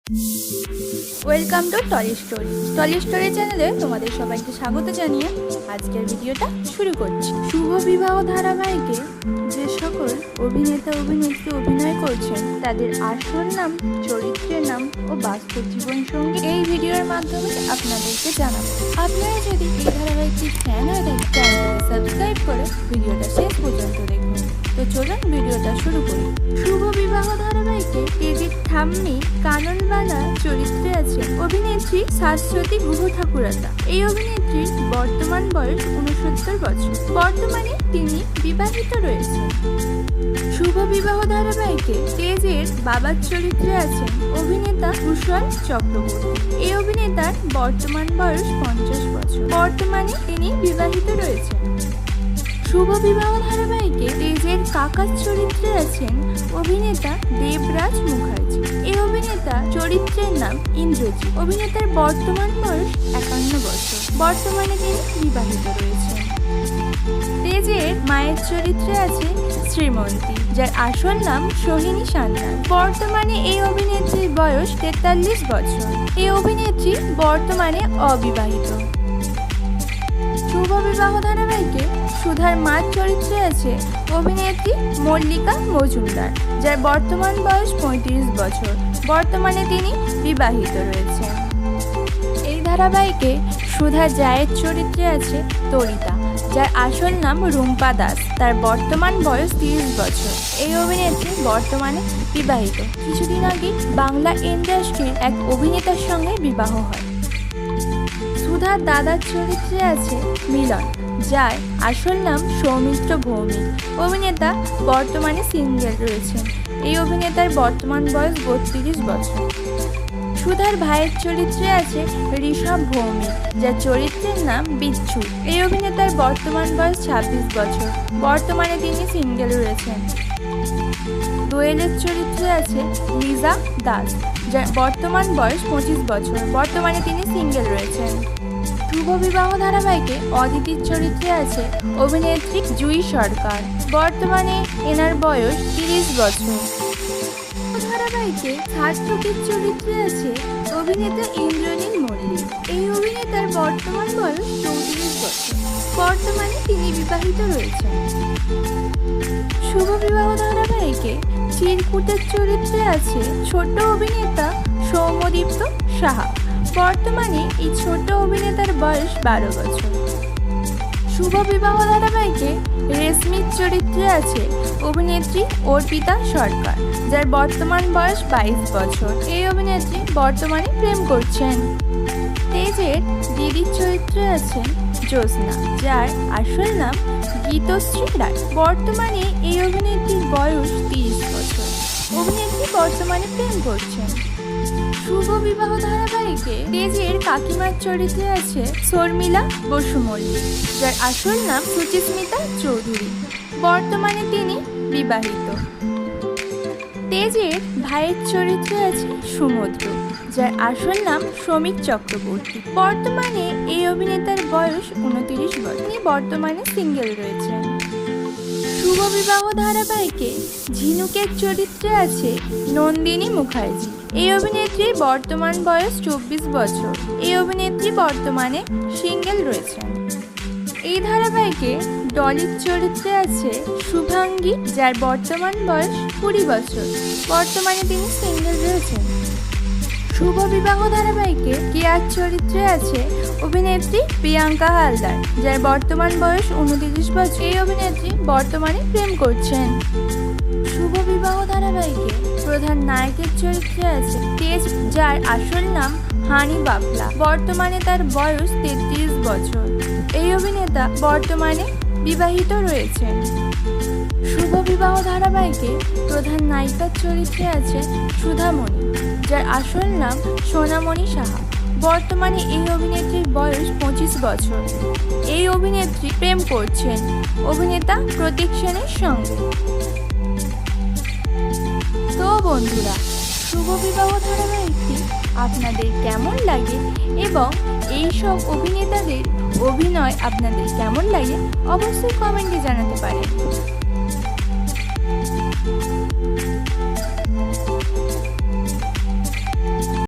Welcome to trolley story চ্যানেলে তোমাদের সবাইকে স্বাগত জানিয়ে আজকের ভিডিওটা শুরু করছি। শুভ বিবাহ ধারাবাহিকে যে সকল অভিনেতা অভিনেত্রী অভিনয় করছেন তাদের আসল নাম, চরিত্রের নাম ও বাস্তব জীবনসঙ্গী এই ভিডিওর মাধ্যমে আপনাদেরকে জানাবো। আপনারা যদি এই ধারাবাহিকটির ফ্যান হয়ে থাকেন চ্যানেলটি সাবস্ক্রাইব করে ভিডিওটা শেষ পর্যন্ত দেখুন। তো চলুন ভিডিওটা শুরু করি। শুভ বিবাহ ধারাবাহিকে টিভির ঠাম্মি কাননবালা চরিত্রে আছে অভিনেত্রী শাশ্বতী গুহ ঠাকুরতা। এই অভিনেত্রীর বর্তমান বয়স 69 বছর। বর্তমানে তিনি বিবাহিত রয়েছেন। শুভ বিবাহ ধারাবাহিকে তেজের বাবার চরিত্রে আছেন অভিনেতা ভূষণ চক্রবর্তী। এই অভিনেতার বর্তমান বয়স 50 বছর। বর্তমানে তিনি বিবাহিত রয়েছেন। শুভ বিবাহ ধারাবাহিকে তেজের কাকার চরিত্রে আছেন অভিনেতা দেবরাজ মুখার্জি। এই অভিনেতা চরিত্রের নাম ইন্দ্রজিৎ। অভিনেতার বর্তমান বয়স 51 বছর। বর্তমানে তিনি বিবাহিত রয়েছেন। তেজের মায়ের চরিত্রে আছে শ্রীমন্তী, যার আসল নাম সোহিনী সান্যাল। বর্তমানে এই অভিনেত্রীর বয়স 43 বছর। এই অভিনেত্রী বর্তমানে অবিবাহিত। শুভ বিবাহ ধারাবাহিকে সুধার মার চরিত্রে আছে অভিনেত্রী মল্লিকা মজুমদার, যার বর্তমান বয়স 35 বছর। বর্তমানে তিনি বিবাহিত রয়েছেন। এই ধারাবাহিকে সুধার জায়ের চরিত্রে আছে তরিতা, যার আসল নাম রুম্পা দাস। তার বর্তমান বয়স 30 বছর। এই অভিনেত্রী বর্তমানে বিবাহিত। কিছুদিন আগে বাংলা ইন্ডাস্ট্রির এক অভিনেতার সঙ্গে বিবাহ হয়। সুধার দাদার চরিত্রে আছে মিলন, যার আসল নাম সৌমিত্র ভৌমিক। অভিনেতা বর্তমানে সিঙ্গেল রয়েছেন। এই অভিনেতার বর্তমান বয়স 32 বছর। সুধার ভাইয়ের চরিত্রে আছে ঋষভ ভৌমিক, যার চরিত্রের নাম বিচ্ছু। এই অভিনেতার বর্তমান বয়স 26 বছর। বর্তমানে তিনি সিঙ্গেল রয়েছেন। দোয়েলের চরিত্রে আছে লিজা দাস, যার বর্তমান বয়স 25 বছর। বর্তমানে তিনি সিঙ্গেল রয়েছেন। শুভ বিবাহ ধারাবাহিকে অদিতির চরিত্রে আছে অভিনেত্রী জুই সরকার। বর্তমানে এনার বয়স 30 বছর। ধারাবাহিকে সার্থকের চরিত্রে আছে অভিনেতা ইন্দ্রনীল মল্লিক। এই অভিনেতার বর্তমান বয়স 34 বছর। বর্তমানে তিনি বিবাহিত রয়েছেন। শুভ বিবাহ ধারাবাহিকে চিরকুটের চরিত্রে আছে ছোট অভিনেতা সৌম্যদীপ্ত সাহা। বর্তমানে এই ছোট অভিনেতার বয়স 12 বছর। শুভ বিবাহ ধারাবাহিকে রেশমির চরিত্রে আছে অভিনেত্রী অর্পিতা সরকার, যার বর্তমান বয়স 22 বছর। এই অভিনেত্রী বর্তমানে প্রেম করছেন। তেজের দিদির চরিত্রে আছেন জ্যোৎস্না, যার আসল নাম গীতশ্রী রায়। বর্তমানে এই অভিনেত্রীর বয়স 30 বছর। অভিনেত্রী বর্তমানে প্রেম করছেন। শুভ বিবাহ ধারাবাহিকে তেজের কাকিমার চরিত্রে আছে শর্মিলা বসু মল্লিক, যার আসল নাম সুচিস্মিতা চৌধুরী। বর্তমানে তিনি বিবাহিত। তেজের ভাইয়ের চরিত্রে আছে সুমদ্র, যার আসল নাম শ্রমিক চক্রবর্তী। বর্তমানে এই অভিনেতার বয়স 29 বছর। তিনি বর্তমানে সিঙ্গেল রয়েছেন। শুভ বিবাহ ধারাবাহিকে ঝিনুকের চরিত্রে আছে নন্দিনী মুখার্জি। এই অভিনেত্রীর বর্তমান বয়স 24 বছর। এই অভিনেত্রী বর্তমানে সিঙ্গেল রয়েছেন। এই ধারাবাহিকে ডলির চরিত্রে আছে শুভাঙ্গী, যার বর্তমান বয়স 20 বছর। বর্তমানে তিনি সিঙ্গেল রয়েছেন। শুভ বিবাহ ধারাবাহিকে কেয়ার চরিত্রে আছে অভিনেত্রী প্রিয়াঙ্কা হালদার, যার বর্তমান বয়স 29 বছর। এই অভিনেত্রী বর্তমানে প্রেম করছেন। শুভ বিবাহ ধারাবাহিকে প্রধান নায়কের চরিত্রে আছে তেজ, যার আসল নাম হানি বাবলা। বর্তমানে তার বয়স 33 বছর। এই অভিনেতা বর্তমানে বিবাহিত রয়েছেন। শুভ বিবাহ ধারাবাহিকে প্রধান নায়িকার চরিত্রে আছে সুধামণি, যার আসল নাম সোনামণি সাহা। বর্তমানে এই অভিনেত্রীর বয়স 25 বছর। এই অভিনেত্রী প্রেম করছেন অভিনেতা প্রতীক সেনের সঙ্গে। তো বন্ধুরা, শুভ বিবাহ ধারাবাহিকটি আপনাদের কেমন লাগে এবং এই সব অভিনেতাদের অভিনয় আপনাদের কেমন লাগে অবশ্যই কমেন্টে জানাতে পারেন।